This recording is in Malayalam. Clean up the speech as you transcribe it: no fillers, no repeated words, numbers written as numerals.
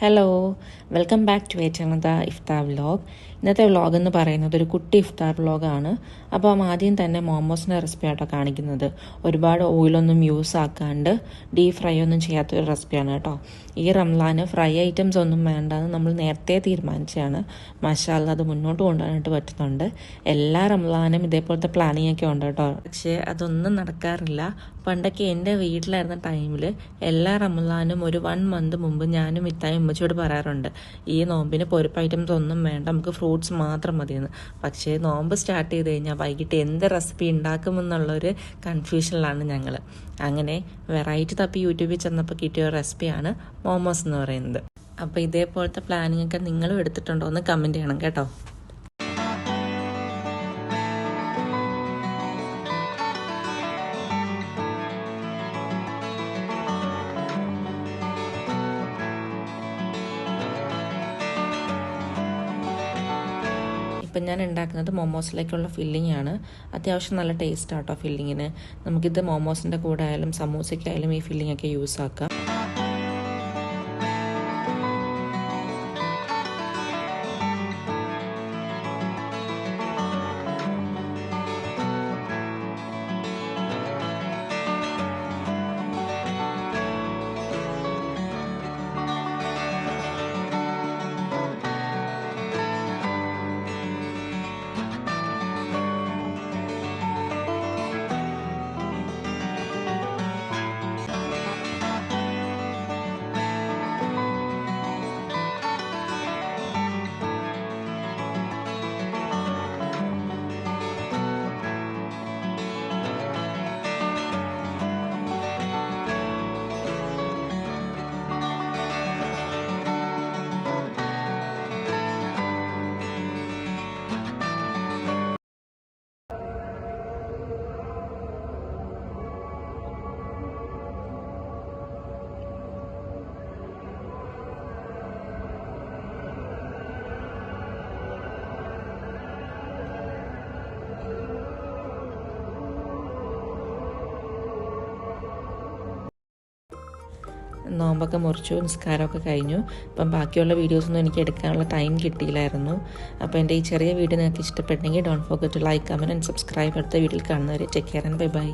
Hello, welcome back to another iftar vlog. ഇന്നത്തെ വ്ലോഗ് എന്ന് പറയുന്നത് ഒരു കുട്ടി ഇഫ്താർ വ്ലോഗാണ്. അപ്പം ആദ്യം തന്നെ മോമോസിൻ്റെ റെസിപ്പി ആയിട്ടോ കാണിക്കുന്നത്. ഒരുപാട് ഓയിലൊന്നും യൂസ് ആക്കാണ്ട് ഡീപ് ഫ്രൈ ഒന്നും ചെയ്യാത്തൊരു റെസിപ്പിയാണ് കേട്ടോ. ഈ റംലാന് ഫ്രൈ ഐറ്റംസ് ഒന്നും വേണ്ടെന്ന് നമ്മൾ നേരത്തെ തീരുമാനിച്ചാണ്. മാഷാഅല്ലാഹ് അത് മുന്നോട്ട് കൊണ്ടുപോകാനായിട്ട് പറ്റുന്നുണ്ട്. എല്ലാ റംലാനും ഇതേപോലത്തെ പ്ലാനിങ് ഒക്കെ ഉണ്ട് കേട്ടോ. പക്ഷേ അതൊന്നും നടക്കാറില്ല. പണ്ടൊക്കെ എൻ്റെ വീട്ടിലായിരുന്ന ടൈമിൽ എല്ലാ റംലാനും ഒരു 1 month മുമ്പ് ഞാനും ഇത്തായും ഉമ്മച്ചിയോട് പറയാറുണ്ട്, ഈ നോമ്പിന് പൊരിപ്പ് ഐറ്റംസ് ഒന്നും വേണ്ട, നമുക്ക് ഫ്രൂട്ട്സ് മാത്രം മതിയെന്ന്. പക്ഷേ നോമ്പ് സ്റ്റാർട്ട് ചെയ്ത് കഴിഞ്ഞാൽ വൈകിട്ട് എന്ത് റെസിപ്പി ഉണ്ടാക്കുമെന്നുള്ളൊരു കൺഫ്യൂഷനിലാണ് ഞങ്ങൾ. അങ്ങനെ വെറൈറ്റി തപ്പി യൂട്യൂബിൽ ചെന്നപ്പോൾ കിട്ടിയ ഒരു റെസിപ്പിയാണ് മോമോസ് എന്ന് പറയുന്നത്. അപ്പോൾ ഇതേപോലത്തെ പ്ലാനിങ് ഒക്കെ നിങ്ങളും എടുത്തിട്ടുണ്ടോ എന്ന് കമൻറ്റ് ചെയ്യണം കേട്ടോ. ഇപ്പം ഞാൻ ഉണ്ടാക്കുന്നത് മോമോസിലേക്കുള്ള ഫില്ലിംഗ് ആണ്. അത്യാവശ്യം നല്ല ടേസ്റ്റ് ആട്ടോ ഫില്ലിങ്ങിന്. നമുക്കിത് മോമോസിൻ്റെ കൂടെ ആയാലും സമൂസയ്ക്കായാലും ഈ ഫില്ലിംഗ് ഒക്കെ യൂസ് ആക്കാം. നോമ്പൊക്കെ മുറിച്ചു, നിസ്കാരമൊക്കെ കഴിഞ്ഞു. അപ്പം ബാക്കിയുള്ള വീഡിയോസൊന്നും എനിക്ക് എടുക്കാനുള്ള ടൈം കിട്ടിയില്ലായിരുന്നു. അപ്പോൾ എൻ്റെ ഈ ചെറിയ വീഡിയോ നിങ്ങൾക്ക് ഇഷ്ടപ്പെട്ടെങ്കിൽ don't forget to like, comment and subscribe. അടുത്ത വീഡിയോയിൽ കാണുന്നവരെ take care and bye by.